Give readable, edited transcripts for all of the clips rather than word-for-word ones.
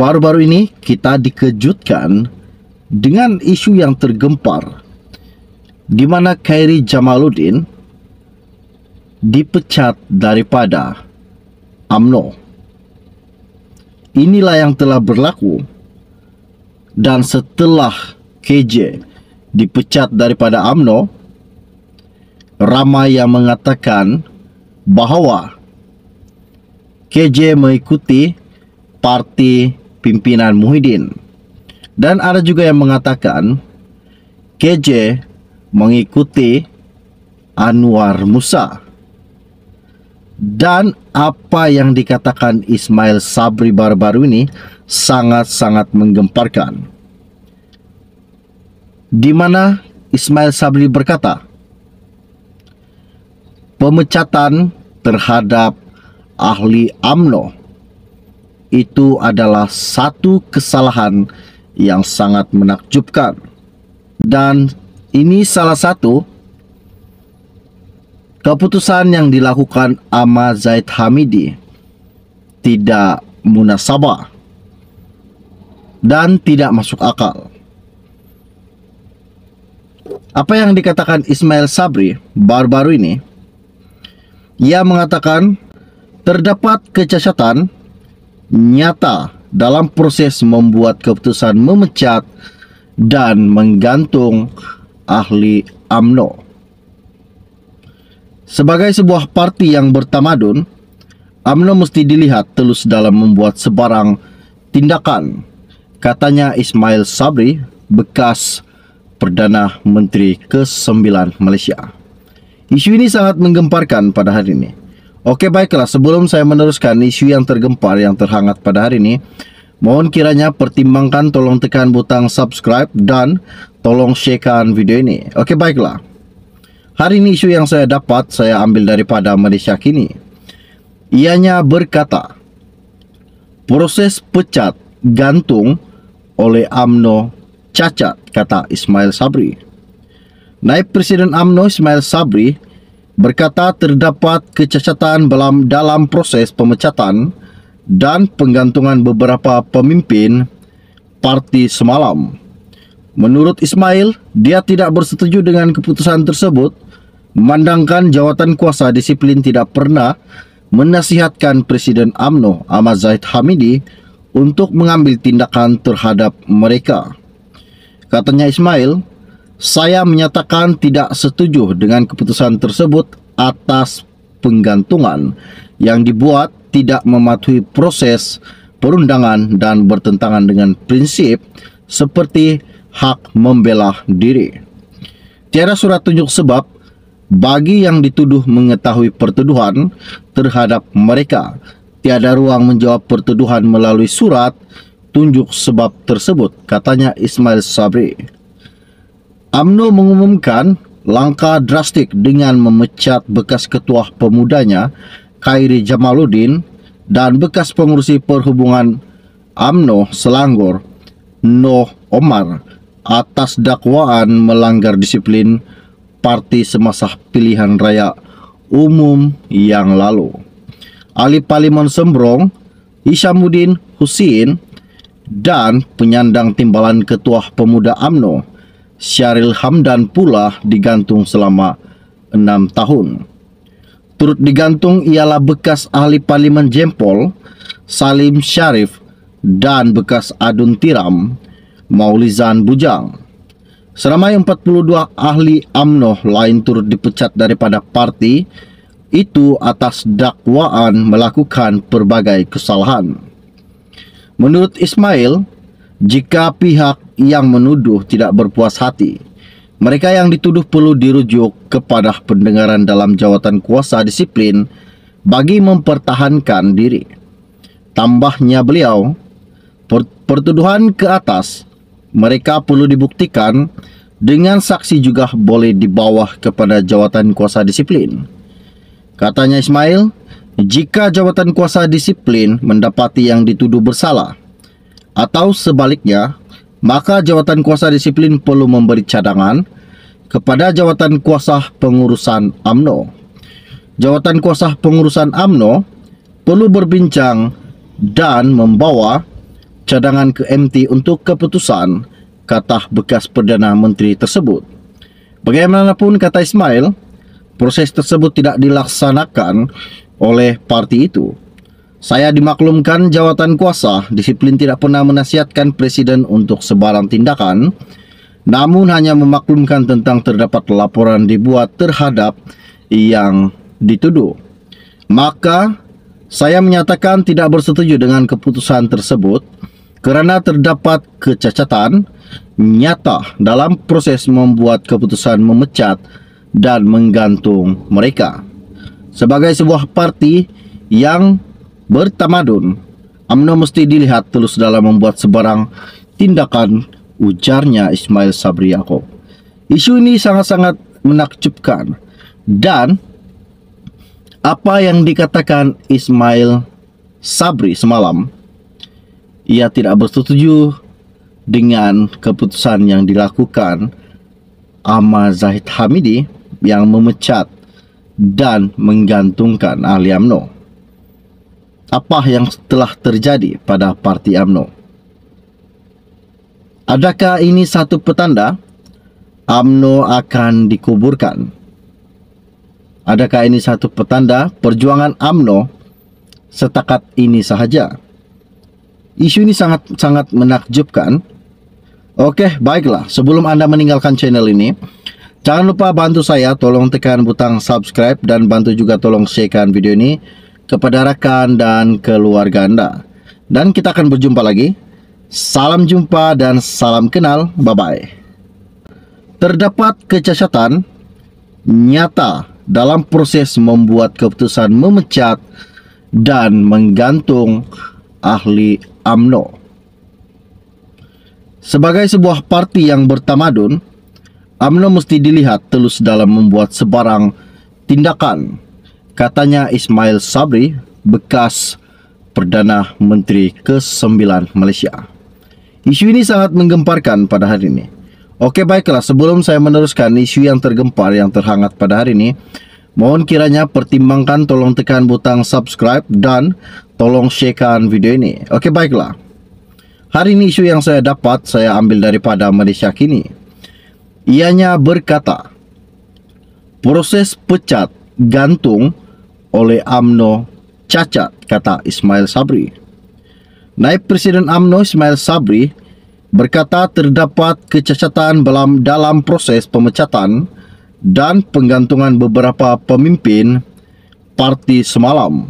Baru-baru ini kita dikejutkan dengan isu yang tergempar di mana Khairy Jamaluddin dipecat daripada UMNO. Inilah yang telah berlaku, dan setelah KJ dipecat daripada UMNO, ramai yang mengatakan bahawa KJ mengikuti parti pimpinan Muhyiddin, dan ada juga yang mengatakan KJ mengikuti Anwar Musa. Dan apa yang dikatakan Ismail Sabri baru-baru ini sangat-sangat menggemparkan, di mana Ismail Sabri berkata pemecatan terhadap ahli UMNO itu adalah satu kesalahan yang sangat menakjubkan, dan ini salah satu keputusan yang dilakukan Ahmad Zahid Hamidi tidak munasabah dan tidak masuk akal. Apa yang dikatakan Ismail Sabri baru-baru ini, ia mengatakan terdapat kecacatan nyata dalam proses membuat keputusan memecat dan menggantung ahli UMNO. Sebagai sebuah parti yang bertamadun, UMNO mesti dilihat telus dalam membuat sebarang tindakan, katanya Ismail Sabri, bekas Perdana Menteri ke-9 Malaysia. Isu ini sangat menggemparkan pada hari ini. Okey, baiklah, sebelum saya meneruskan isu yang tergempar yang terhangat pada hari ini, mohon kiranya pertimbangkan tolong tekan butang subscribe dan tolong sharekan video ini. Okey, baiklah. Hari ini isu yang saya dapat saya ambil daripada Malaysia Kini. Ianya berkata, proses pecat gantung oleh UMNO cacat, kata Ismail Sabri. Naib Presiden UMNO Ismail Sabri berkata terdapat kecacatan dalam proses pemecatan dan penggantungan beberapa pemimpin parti semalam. Menurut Ismail, dia tidak bersetuju dengan keputusan tersebut, memandangkan jawatan kuasa disiplin tidak pernah menasihatkan Presiden UMNO Ahmad Zahid Hamidi untuk mengambil tindakan terhadap mereka. Katanya Ismail, saya menyatakan tidak setuju dengan keputusan tersebut atas penggantungan yang dibuat tidak mematuhi proses perundangan dan bertentangan dengan prinsip seperti hak membela diri. Tiada surat tunjuk sebab bagi yang dituduh mengetahui pertuduhan terhadap mereka. Tiada ruang menjawab pertuduhan melalui surat tunjuk sebab tersebut, katanya Ismail Sabri. UMNO mengumumkan langkah drastik dengan memecat bekas ketua pemudanya Khairy Jamaluddin dan bekas pengurusi perhubungan UMNO Selangor Noh Omar atas dakwaan melanggar disiplin parti semasa pilihan raya umum yang lalu. Ahli Parlimen Sembrong Hishamuddin Hussein dan penyandang timbalan ketua pemuda UMNO Syaril Hamdan pula digantung selama 6 tahun. Turut digantung ialah bekas ahli Parlimen Jempol Salim Sharif dan bekas Adun Tiram Maulizan Bujang. Seramai 42 ahli UMNO lain turut dipecat daripada parti itu atas dakwaan melakukan pelbagai kesalahan. Menurut Ismail, jika pihak yang menuduh tidak berpuas hati, mereka yang dituduh perlu dirujuk kepada pendengaran dalam jawatan kuasa disiplin bagi mempertahankan diri. Tambahnya beliau, pertuduhan ke atas mereka perlu dibuktikan dengan saksi juga boleh dibawa kepada jawatan kuasa disiplin. Katanya Ismail, jika jawatan kuasa disiplin mendapati yang dituduh bersalah atau sebaliknya, maka jawatan kuasa disiplin perlu memberi cadangan kepada jawatan kuasa pengurusan UMNO. Jawatan kuasa pengurusan UMNO perlu berbincang dan membawa cadangan ke MT untuk keputusan, kata bekas Perdana Menteri tersebut. Bagaimanapun, kata Ismail, proses tersebut tidak dilaksanakan oleh parti itu. Saya dimaklumkan jawatan kuasa, disiplin tidak pernah menasihatkan Presiden untuk sebarang tindakan, namun hanya memaklumkan tentang terdapat laporan dibuat terhadap yang dituduh. Maka, saya menyatakan tidak bersetuju dengan keputusan tersebut kerana terdapat kecacatan nyata dalam proses membuat keputusan memecat dan menggantung mereka. Sebagai sebuah parti yang bertamadun, UMNO mesti dilihat tulus dalam membuat sebarang tindakan, ujarnya Ismail Sabri Yaakob. Isu ini sangat-sangat menakjubkan, dan apa yang dikatakan Ismail Sabri semalam, ia tidak bersetuju dengan keputusan yang dilakukan Ahmad Zahid Hamidi yang memecat dan menggantungkan ahli UMNO. Apa yang telah terjadi pada parti UMNO? Adakah ini satu petanda UMNO akan dikuburkan? Adakah ini satu petanda perjuangan UMNO setakat ini sahaja? Isu ini sangat menakjubkan. Oke, baiklah. Sebelum Anda meninggalkan channel ini, jangan lupa bantu saya, tolong tekan butang subscribe dan bantu juga tolong sharekan video ini kepada rakan dan keluarga Anda. Dan kita akan berjumpa lagi. Salam jumpa dan salam kenal. Bye-bye. Terdapat kecacatan nyata dalam proses membuat keputusan memecat dan menggantung ahli UMNO. Sebagai sebuah parti yang bertamadun, UMNO mesti dilihat telus dalam membuat sebarang tindakan, katanya Ismail Sabri, bekas Perdana Menteri ke-9 Malaysia. Isu ini sangat menggemparkan pada hari ini. Oke, baiklah, sebelum saya meneruskan isu yang tergempar, yang terhangat pada hari ini, mohon kiranya pertimbangkan, tolong tekan butang subscribe dan tolong sharekan video ini. Oke, baiklah. Hari ini isu yang saya dapat, saya ambil daripada Malaysia Kini. Ianya berkata, proses pecat gantung oleh UMNO cacat, kata Ismail Sabri. Naib Presiden UMNO Ismail Sabri berkata terdapat kecacatan dalam proses pemecatan dan penggantungan beberapa pemimpin parti semalam.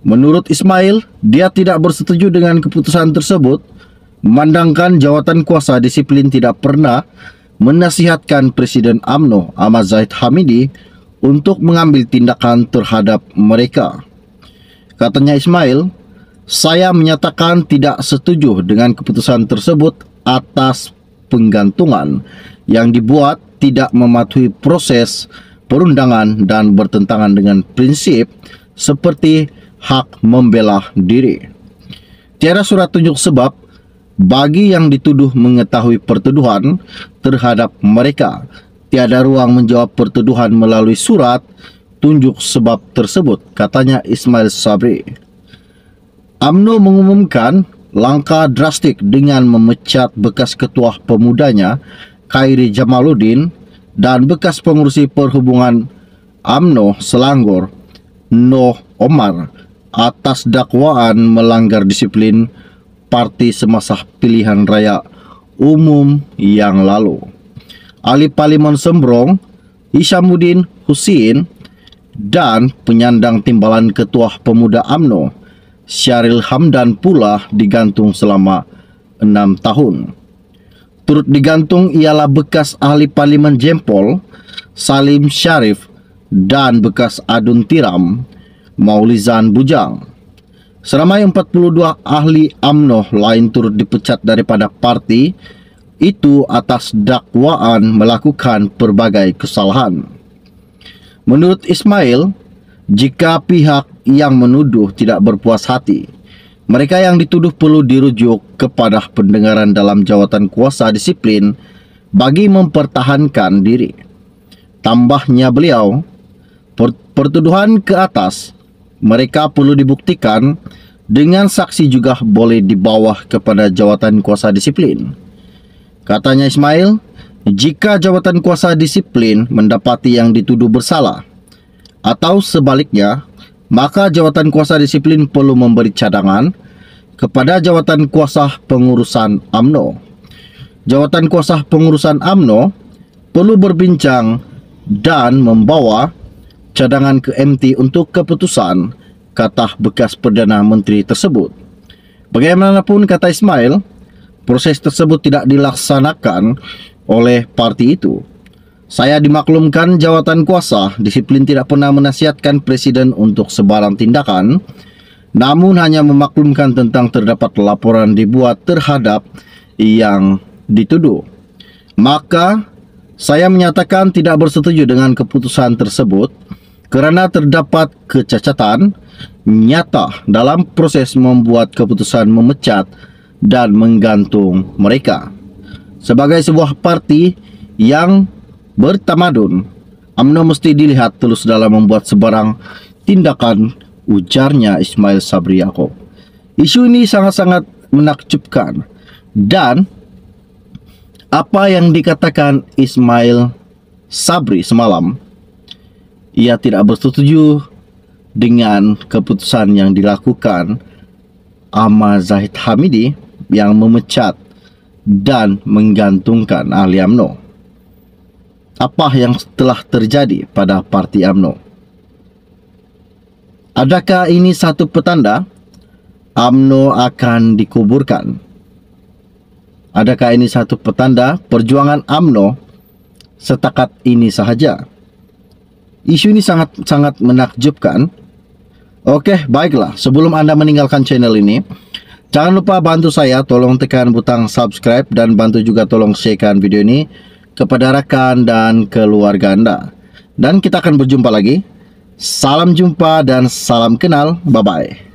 Menurut Ismail, dia tidak bersetuju dengan keputusan tersebut, memandangkan jawatan kuasa disiplin tidak pernah menasihatkan Presiden UMNO Ahmad Zahid Hamidi untuk mengambil tindakan terhadap mereka. Katanya Ismail, saya menyatakan tidak setuju dengan keputusan tersebut atas penggantungan yang dibuat tidak mematuhi proses perundangan dan bertentangan dengan prinsip seperti hak membela diri. Tiada surat tunjuk sebab bagi yang dituduh mengetahui pertuduhan terhadap mereka. Tiada ruang menjawab pertuduhan melalui surat tunjuk sebab tersebut, katanya Ismail Sabri. UMNO mengumumkan langkah drastik dengan memecat bekas ketua pemudanya Khairi Jamaluddin dan bekas pengurusi perhubungan UMNO Selangor Noh Omar atas dakwaan melanggar disiplin parti semasa pilihan raya umum yang lalu. Ahli Parlimen Sembrong Hishamuddin Hussein dan penyandang timbalan ketua pemuda UMNO Syaril Hamdan pula digantung selama 6 tahun. Turut digantung ialah bekas ahli Parlimen Jempol Salim Sharif dan bekas Adun Tiram Maulizan Bujang. Seramai 42 ahli UMNO lain turut dipecat daripada parti itu atas dakwaan melakukan pelbagai kesalahan. Menurut Ismail, jika pihak yang menuduh tidak berpuas hati, mereka yang dituduh perlu dirujuk kepada pendengaran dalam jawatan kuasa disiplin bagi mempertahankan diri. Tambahnya beliau, pertuduhan ke atas, mereka perlu dibuktikan dengan saksi juga boleh dibawa kepada jawatan kuasa disiplin. Katanya Ismail, jika jawatan kuasa disiplin mendapati yang dituduh bersalah atau sebaliknya, maka jawatan kuasa disiplin perlu memberi cadangan kepada jawatan kuasa pengurusan UMNO. Jawatan kuasa pengurusan UMNO perlu berbincang dan membawa cadangan ke MT untuk keputusan, kata bekas Perdana Menteri tersebut. Bagaimanapun, kata Ismail, proses tersebut tidak dilaksanakan oleh parti itu. Saya dimaklumkan jawatan kuasa disiplin tidak pernah menasihatkan Presiden untuk sebarang tindakan, namun hanya memaklumkan tentang terdapat laporan dibuat terhadap yang dituduh. Maka, saya menyatakan tidak bersetuju dengan keputusan tersebut kerana terdapat kecacatan nyata dalam proses membuat keputusan memecat dan menggantung mereka. Sebagai sebuah parti yang bertamadun, UMNO mesti dilihat tulus dalam membuat sebarang tindakan, ujarnya Ismail Sabri Yaakob. Isu ini sangat-sangat menakjubkan, dan apa yang dikatakan Ismail Sabri semalam, ia tidak bersetuju dengan keputusan yang dilakukan Ahmad Zahid Hamidi yang memecat dan menggantungkan ahli UMNO. Apa yang telah terjadi pada parti UMNO? Adakah ini satu petanda UMNO akan dikuburkan? Adakah ini satu petanda perjuangan UMNO setakat ini sahaja? Isu ini sangat menakjubkan. Oke, baiklah. Sebelum Anda meninggalkan channel ini, jangan lupa bantu saya, tolong tekan butang subscribe dan bantu juga tolong sharekan video ini kepada rakan dan keluarga Anda. Dan kita akan berjumpa lagi. Salam jumpa dan salam kenal. Bye-bye.